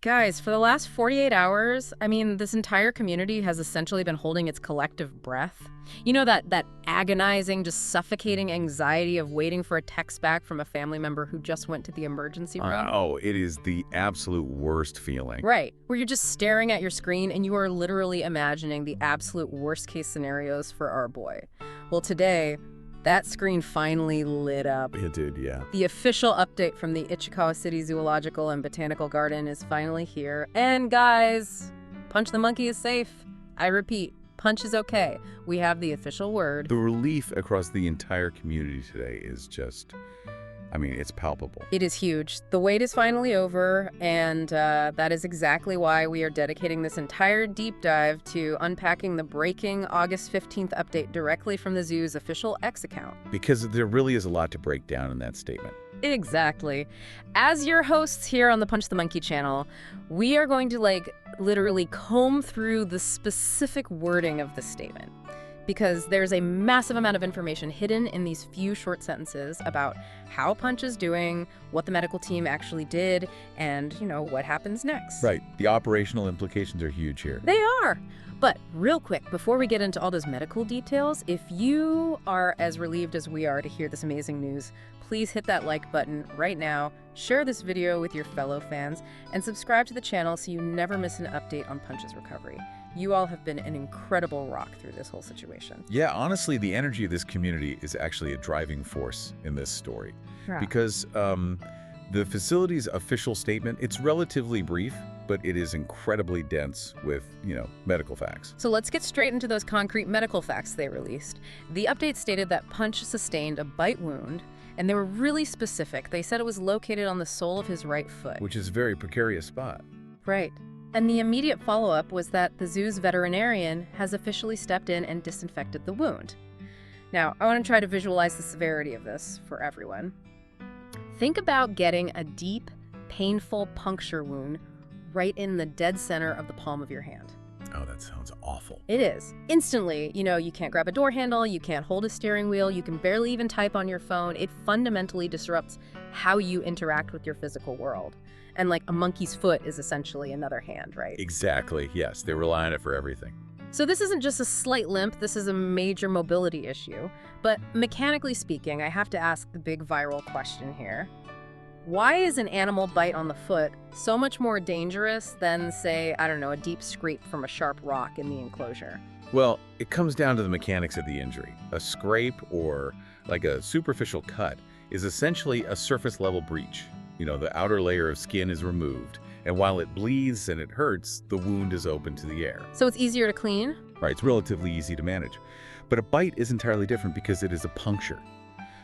Guys, for the last 48 hours, I mean, this entire community has essentially been holding its collective breath. You know, that agonizing, just suffocating anxiety of waiting for a text back from a family member who just went to the emergency room? Oh, it is the absolute worst feeling. Right, where you're just staring at your screen and you are literally imagining the absolute worst-case scenarios for our boy. Well, today, that screen finally lit up. It did, yeah. The official update from the Ichikawa City Zoological and Botanical Garden is finally here. And guys, Punch the monkey is safe. I repeat, Punch is okay. We have the official word. The relief across the entire community today is just, I mean, it's palpable. It is huge. The wait is finally over, and that is exactly why we are dedicating this entire deep dive to unpacking the breaking August 15th update directly from the zoo's official X account. Because there really is a lot to break down in that statement. Exactly. As your hosts here on the Punch the Monkey channel, we are going to, literally comb through the specific wording of the statement. Because there's a massive amount of information hidden in these few short sentences about how Punch is doing, what the medical team actually did, and, what happens next. Right. The operational implications are huge here. They are. But real quick, before we get into all those medical details, if you are as relieved as we are to hear this amazing news, please hit that like button right now, share this video with your fellow fans, and subscribe to the channel so you never miss an update on Punch's recovery. You all have been an incredible rock through this whole situation. Yeah, honestly, the energy of this community is actually a driving force in this story. Yeah. Because the facility's official statement, it's relatively brief, but it is incredibly dense with, medical facts. So let's get straight into those concrete medical facts they released. The update stated that Punch sustained a bite wound, and they were really specific. They said it was located on the sole of his right foot. Which is a very precarious spot. Right. And the immediate follow-up was that the zoo's veterinarian has officially stepped in and disinfected the wound. Now, I want to try to visualize the severity of this for everyone. Think about getting a deep, painful puncture wound right in the dead center of the palm of your hand. Oh, that sounds awful. It is. Instantly, you can't grab a door handle, you can't hold a steering wheel, you can barely even type on your phone. It fundamentally disrupts how you interact with your physical world. And a monkey's foot is essentially another hand, right? Exactly, yes. They rely on it for everything. So this isn't just a slight limp, this is a major mobility issue. But mechanically speaking, I have to ask the big viral question here. Why is an animal bite on the foot so much more dangerous than, say, I don't know, a deep scrape from a sharp rock in the enclosure? Well, it comes down to the mechanics of the injury. A scrape or a superficial cut is essentially a surface-level breach. The outer layer of skin is removed, and while it bleeds and it hurts, the wound is open to the air. So it's easier to clean? Right, it's relatively easy to manage. But a bite is entirely different because it is a puncture.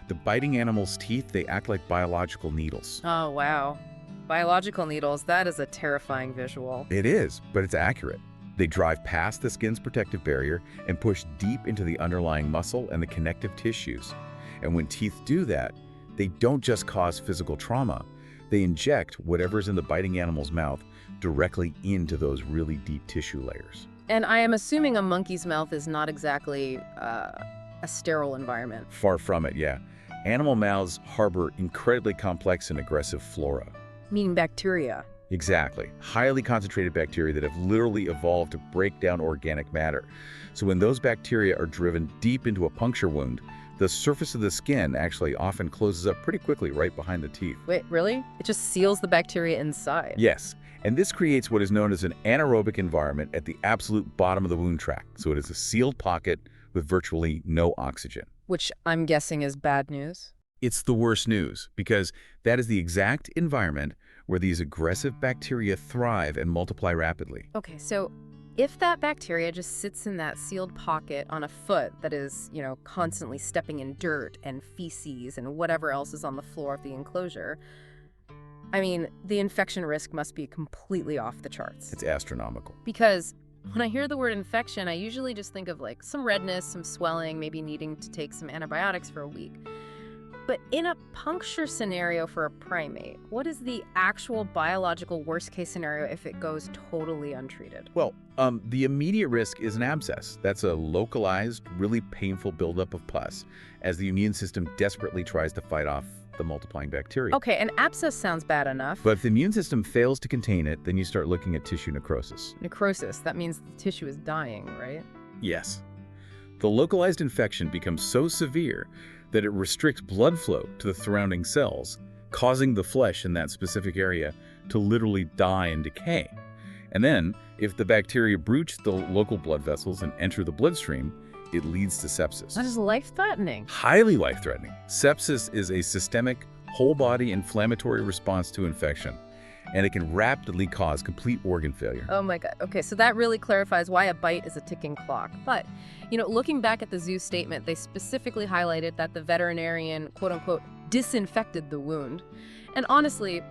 The biting animal's teeth, they act like biological needles. Oh, wow. Biological needles, that is a terrifying visual. It is, but it's accurate. They drive past the skin's protective barrier and push deep into the underlying muscle and the connective tissues. And when teeth do that, they don't just cause physical trauma. They inject whatever's in the biting animal's mouth directly into those really deep tissue layers. And I am assuming a monkey's mouth is not exactly a sterile environment. Far from it, yeah. Animal mouths harbor incredibly complex and aggressive flora. Meaning bacteria. Exactly. Highly concentrated bacteria that have literally evolved to break down organic matter. So when those bacteria are driven deep into a puncture wound, the surface of the skin actually often closes up pretty quickly right behind the teeth. Wait, really? It just seals the bacteria inside? Yes, and this creates what is known as an anaerobic environment at the absolute bottom of the wound tract. So it is a sealed pocket with virtually no oxygen. Which I'm guessing is bad news? It's the worst news, because that is the exact environment where these aggressive bacteria thrive and multiply rapidly. Okay, so if that bacteria just sits in that sealed pocket on a foot that is, constantly stepping in dirt and feces and whatever else is on the floor of the enclosure, I mean, the infection risk must be completely off the charts. It's astronomical. Because when I hear the word infection, I usually just think of some redness, some swelling, maybe needing to take some antibiotics for a week. But in a puncture scenario for a primate, what is the actual biological worst-case scenario if it goes totally untreated? Well, the immediate risk is an abscess. That's a localized, really painful buildup of pus as the immune system desperately tries to fight off the multiplying bacteria. Okay, and abscess sounds bad enough. But if the immune system fails to contain it, then you start looking at tissue necrosis. Necrosis, that means the tissue is dying, right? Yes. The localized infection becomes so severe that it restricts blood flow to the surrounding cells, causing the flesh in that specific area to literally die and decay. And then, if the bacteria breach the local blood vessels and enter the bloodstream, it leads to sepsis. That is life-threatening. Highly life-threatening. Sepsis is a systemic, whole-body inflammatory response to infection, and it can rapidly cause complete organ failure. Oh my God. Okay, so that really clarifies why a bite is a ticking clock. But, looking back at the zoo statement, they specifically highlighted that the veterinarian, quote-unquote, disinfected the wound. And honestly,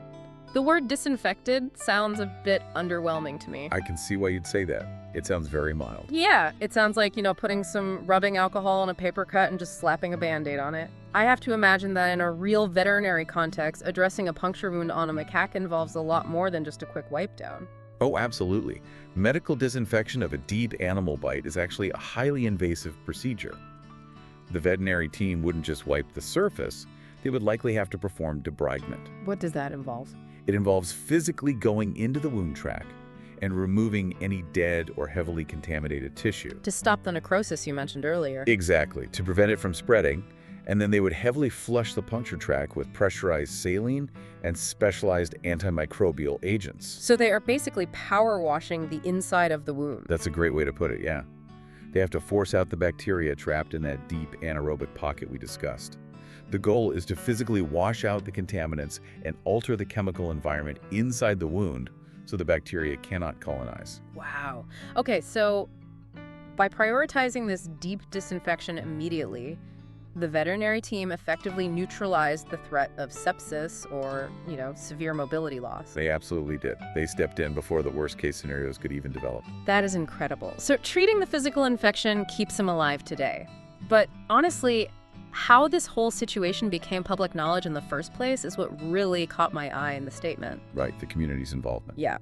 the word disinfected sounds a bit underwhelming to me. I can see why you'd say that. It sounds very mild. Yeah, it sounds like, putting some rubbing alcohol on a paper cut and just slapping a Band-Aid on it. I have to imagine that in a real veterinary context, addressing a puncture wound on a macaque involves a lot more than just a quick wipe down. Oh, absolutely. Medical disinfection of a deep animal bite is actually a highly invasive procedure. The veterinary team wouldn't just wipe the surface, they would likely have to perform debridement. What does that involve? It involves physically going into the wound track and removing any dead or heavily contaminated tissue. To stop the necrosis you mentioned earlier. Exactly, to prevent it from spreading, and then they would heavily flush the puncture track with pressurized saline and specialized antimicrobial agents. So they are basically power washing the inside of the wound. That's a great way to put it, yeah. They have to force out the bacteria trapped in that deep anaerobic pocket we discussed. The goal is to physically wash out the contaminants and alter the chemical environment inside the wound so the bacteria cannot colonize. Wow. Okay, so by prioritizing this deep disinfection immediately, the veterinary team effectively neutralized the threat of sepsis or, severe mobility loss. They absolutely did. They stepped in before the worst-case scenarios could even develop. That is incredible. So treating the physical infection keeps him alive today. But honestly, how this whole situation became public knowledge in the first place is what really caught my eye in the statement. Right, the community's involvement. Yeah.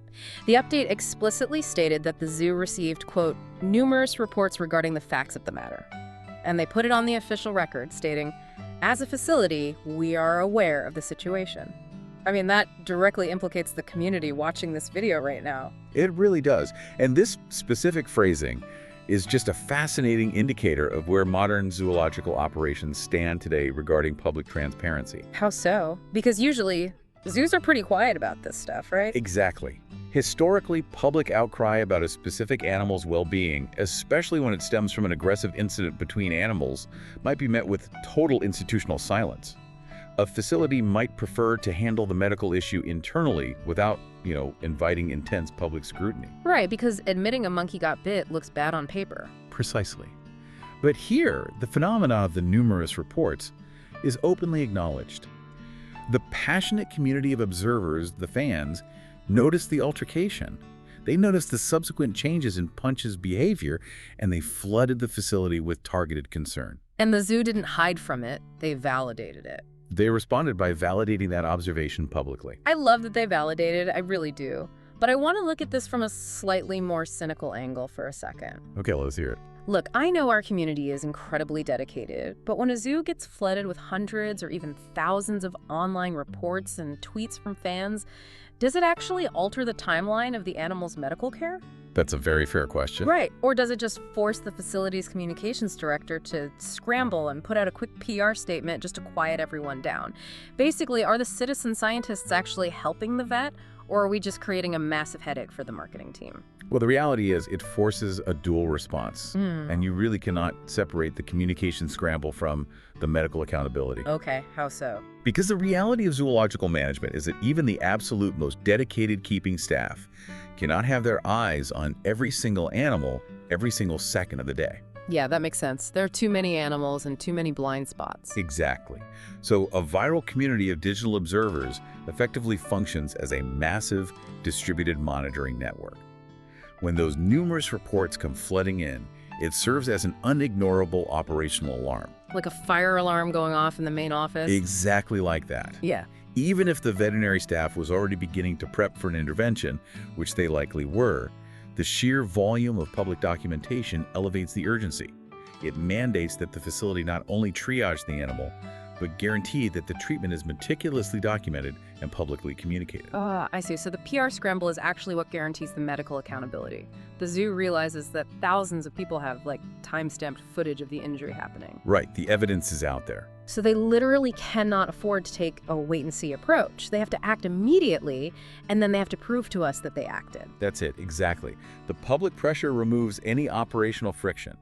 The update explicitly stated that the zoo received, quote, numerous reports regarding the facts of the matter. And they put it on the official record stating, as a facility, we are aware of the situation. I mean, that directly implicates the community watching this video right now. It really does. And this specific phrasing is just a fascinating indicator of where modern zoological operations stand today regarding public transparency. How so? Because usually, zoos are pretty quiet about this stuff, right? Exactly. Historically, public outcry about a specific animal's well-being, especially when it stems from an aggressive incident between animals, might be met with total institutional silence. A facility might prefer to handle the medical issue internally without, inviting intense public scrutiny. Right, because admitting a monkey got bit looks bad on paper. Precisely. But here, the phenomena of the numerous reports is openly acknowledged. The passionate community of observers, the fans, noticed the altercation. They noticed the subsequent changes in Punch's behavior, and they flooded the facility with targeted concern. And the zoo didn't hide from it, they validated it. They responded by validating that observation publicly. I love that they validated, I really do. But I want to look at this from a slightly more cynical angle for a second. Okay, let's hear it. Look, I know our community is incredibly dedicated, but when a zoo gets flooded with hundreds or even thousands of online reports and tweets from fans, does it actually alter the timeline of the animal's medical care? That's a very fair question. Right. Or does it just force the facility's communications director to scramble and put out a quick PR statement just to quiet everyone down? Basically, are the citizen scientists actually helping the vet, or are we just creating a massive headache for the marketing team? Well, the reality is it forces a dual response, and you really cannot separate the communication scramble from the medical accountability. Okay, how so? Because the reality of zoological management is that even the absolute most dedicated keeping staff cannot have their eyes on every single animal every single second of the day. Yeah, that makes sense. There are too many animals and too many blind spots. Exactly. So a viral community of digital observers effectively functions as a massive distributed monitoring network. When those numerous reports come flooding in, it serves as an unignorable operational alarm. Like a fire alarm going off in the main office? Exactly like that. Yeah. Even if the veterinary staff was already beginning to prep for an intervention, which they likely were, the sheer volume of public documentation elevates the urgency. It mandates that the facility not only triage the animal, but guarantee that the treatment is meticulously documented and publicly communicated. I see. So the PR scramble is actually what guarantees the medical accountability. The zoo realizes that thousands of people have, like, time-stamped footage of the injury happening. Right, the evidence is out there. So they literally cannot afford to take a wait-and-see approach. They have to act immediately, and then they have to prove to us that they acted. That's it, exactly. The public pressure removes any operational friction.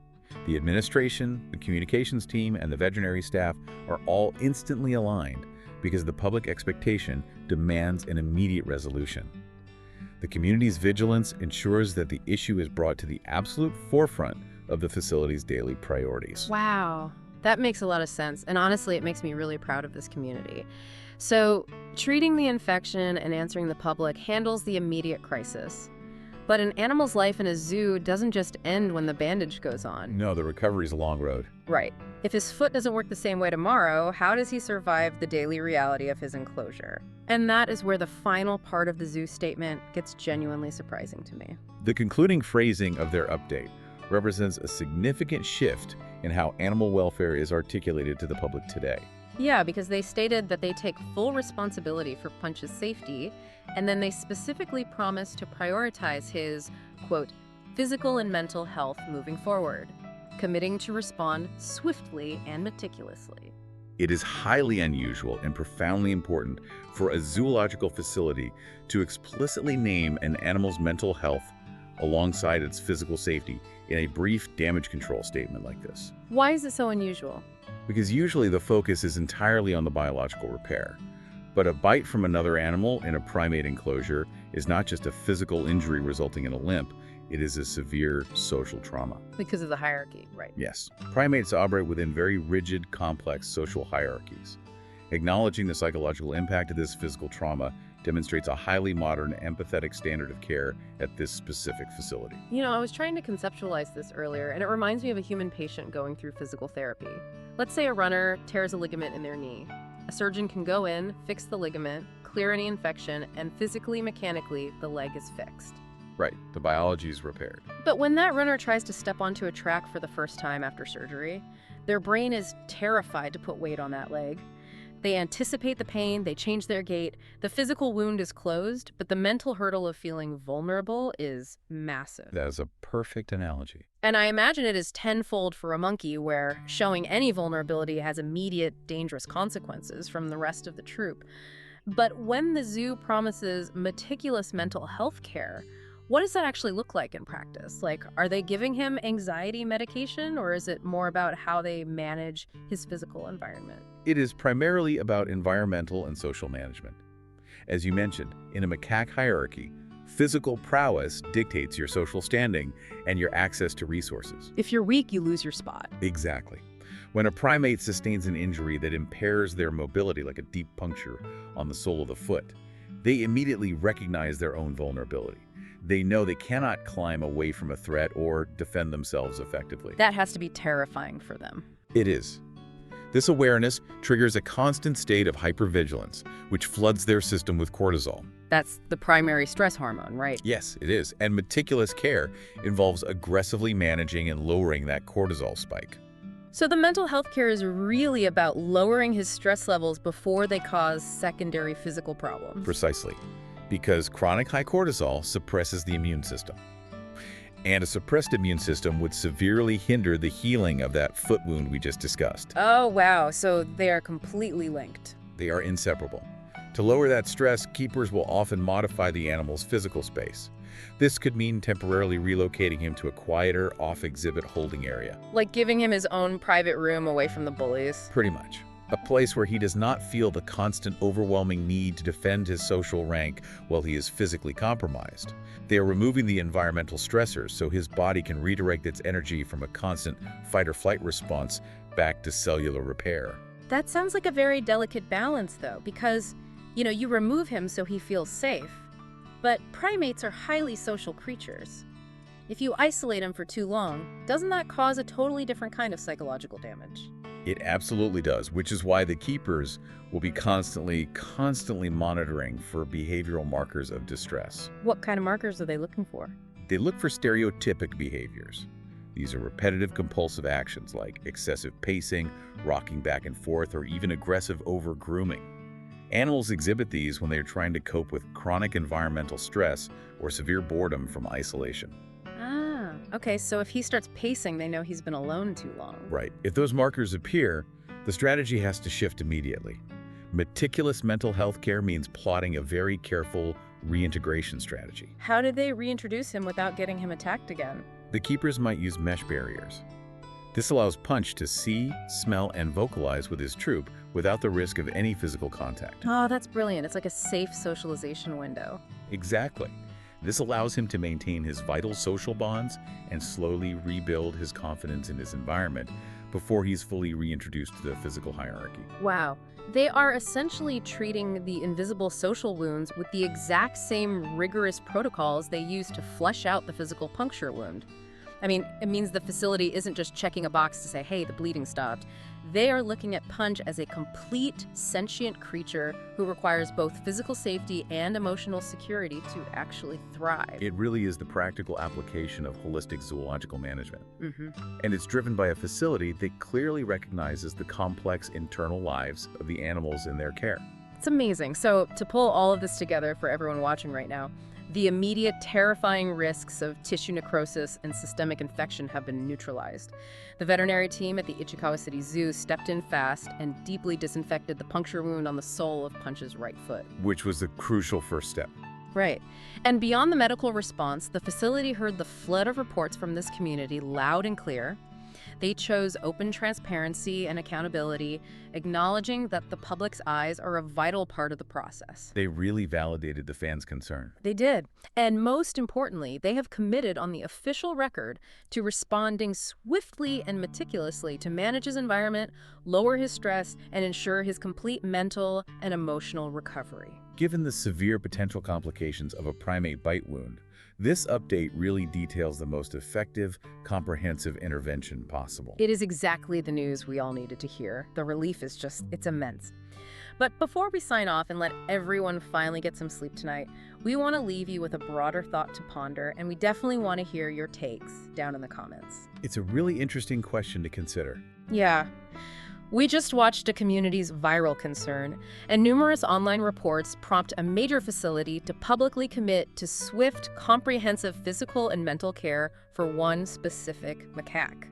The administration, the communications team, and the veterinary staff are all instantly aligned because the public expectation demands an immediate resolution. The community's vigilance ensures that the issue is brought to the absolute forefront of the facility's daily priorities. Wow. That makes a lot of sense, and honestly, it makes me really proud of this community. So, treating the infection and answering the public handles the immediate crisis. But an animal's life in a zoo doesn't just end when the bandage goes on. No, the recovery's a long road. Right. If his foot doesn't work the same way tomorrow, how does he survive the daily reality of his enclosure? And that is where the final part of the zoo statement gets genuinely surprising to me. The concluding phrasing of their update represents a significant shift in how animal welfare is articulated to the public today. Yeah, because they stated that they take full responsibility for Punch's safety, and then they specifically promised to prioritize his, quote, physical and mental health moving forward, committing to respond swiftly and meticulously. It is highly unusual and profoundly important for a zoological facility to explicitly name an animal's mental health alongside its physical safety in a brief damage control statement like this. Why is it so unusual? Because usually the focus is entirely on the biological repair. But a bite from another animal in a primate enclosure is not just a physical injury resulting in a limp, it is a severe social trauma. Because of the hierarchy, right? Yes. Primates operate within very rigid, complex social hierarchies. Acknowledging the psychological impact of this physical trauma demonstrates a highly modern, empathetic standard of care at this specific facility. You know, I was trying to conceptualize this earlier, and it reminds me of a human patient going through physical therapy. Let's say a runner tears a ligament in their knee. A surgeon can go in, fix the ligament, clear any infection, and physically, mechanically, the leg is fixed. Right, the biology is repaired. But when that runner tries to step onto a track for the first time after surgery, their brain is terrified to put weight on that leg. They anticipate the pain, they change their gait. The physical wound is closed, but the mental hurdle of feeling vulnerable is massive. That is a perfect analogy. And I imagine it is tenfold for a monkey, where showing any vulnerability has immediate, dangerous consequences from the rest of the troop. But when the zoo promises meticulous mental health care, what does that actually look like in practice? Like, are they giving him anxiety medication, or is it more about how they manage his physical environment? It is primarily about environmental and social management. As you mentioned, in a macaque hierarchy, physical prowess dictates your social standing and your access to resources. If you're weak, you lose your spot. Exactly. When a primate sustains an injury that impairs their mobility, like a deep puncture on the sole of the foot, they immediately recognize their own vulnerability. They know they cannot climb away from a threat or defend themselves effectively. That has to be terrifying for them. It is. This awareness triggers a constant state of hypervigilance, which floods their system with cortisol. That's the primary stress hormone, right? Yes, it is. And meticulous care involves aggressively managing and lowering that cortisol spike. So the mental health care is really about lowering his stress levels before they cause secondary physical problems. Precisely. Because chronic high cortisol suppresses the immune system. And a suppressed immune system would severely hinder the healing of that foot wound we just discussed. Oh, wow. So they are completely linked. They are inseparable. To lower that stress, keepers will often modify the animal's physical space. This could mean temporarily relocating him to a quieter, off-exhibit holding area. Like giving him his own private room away from the bullies. Pretty much. A place where he does not feel the constant, overwhelming need to defend his social rank while he is physically compromised. They are removing the environmental stressors so his body can redirect its energy from a constant fight-or-flight response back to cellular repair. That sounds like a very delicate balance, though, because, you remove him so he feels safe. But primates are highly social creatures. If you isolate him for too long, doesn't that cause a totally different kind of psychological damage? It absolutely does, which is why the keepers will be constantly monitoring for behavioral markers of distress. What kind of markers are they looking for? They look for stereotypic behaviors. These are repetitive compulsive actions like excessive pacing, rocking back and forth, or even aggressive over-grooming. Animals exhibit these when they are trying to cope with chronic environmental stress or severe boredom from isolation. Ah, okay, so if he starts pacing, they know he's been alone too long. Right. If those markers appear, the strategy has to shift immediately. Meticulous mental health care means plotting a very careful reintegration strategy. How did they reintroduce him without getting him attacked again? The keepers might use mesh barriers. This allows Punch to see, smell, and vocalize with his troop without the risk of any physical contact. Oh, that's brilliant. It's like a safe socialization window. Exactly. This allows him to maintain his vital social bonds and slowly rebuild his confidence in his environment before he's fully reintroduced to the physical hierarchy. Wow. They are essentially treating the invisible social wounds with the exact same rigorous protocols they use to flesh out the physical puncture wound. I mean, it means the facility isn't just checking a box to say, hey, the bleeding stopped. They are looking at Punch as a complete sentient creature who requires both physical safety and emotional security to actually thrive. It really is the practical application of holistic zoological management. Mm-hmm. And it's driven by a facility that clearly recognizes the complex internal lives of the animals in their care. It's amazing. So to pull all of this together for everyone watching right now, the immediate terrifying risks of tissue necrosis and systemic infection have been neutralized. The veterinary team at the Ichikawa City Zoo stepped in fast and deeply disinfected the puncture wound on the sole of Punch's right foot. Which was the crucial first step. Right. And beyond the medical response, the facility heard the flood of reports from this community loud and clear. They chose open transparency and accountability, acknowledging that the public's eyes are a vital part of the process. They really validated the fans' concern. They did. And most importantly, they have committed on the official record to responding swiftly and meticulously to manage his environment, lower his stress, and ensure his complete mental and emotional recovery. Given the severe potential complications of a primate bite wound, this update really details the most effective, comprehensive intervention possible. It is exactly the news we all needed to hear. The relief is it's immense. But before we sign off and let everyone finally get some sleep tonight, we want to leave you with a broader thought to ponder, and we definitely want to hear your takes down in the comments. It's a really interesting question to consider. Yeah. We just watched a community's viral concern, and numerous online reports prompt a major facility to publicly commit to swift, comprehensive physical and mental care for one specific macaque.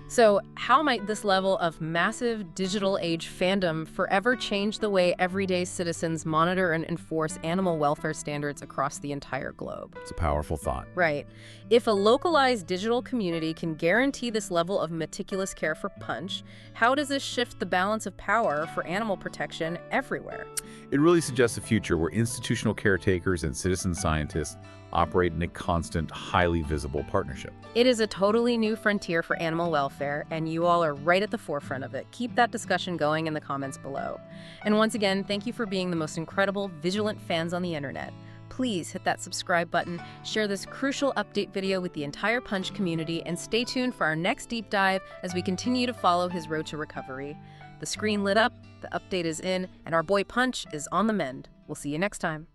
So how might this level of massive digital age fandom forever change the way everyday citizens monitor and enforce animal welfare standards across the entire globe? It's a powerful thought. Right. If a localized digital community can guarantee this level of meticulous care for Punch, how does this shift the balance of power for animal protection everywhere? It really suggests a future where institutional caretakers and citizen scientists operate in a constant, highly visible partnership. It is a totally new frontier for animal welfare, and you all are right at the forefront of it. Keep that discussion going in the comments below. And once again, thank you for being the most incredible, vigilant fans on the internet. Please hit that subscribe button, share this crucial update video with the entire Punch community, and stay tuned for our next deep dive as we continue to follow his road to recovery. The screen lit up, the update is in, and our boy Punch is on the mend. We'll see you next time.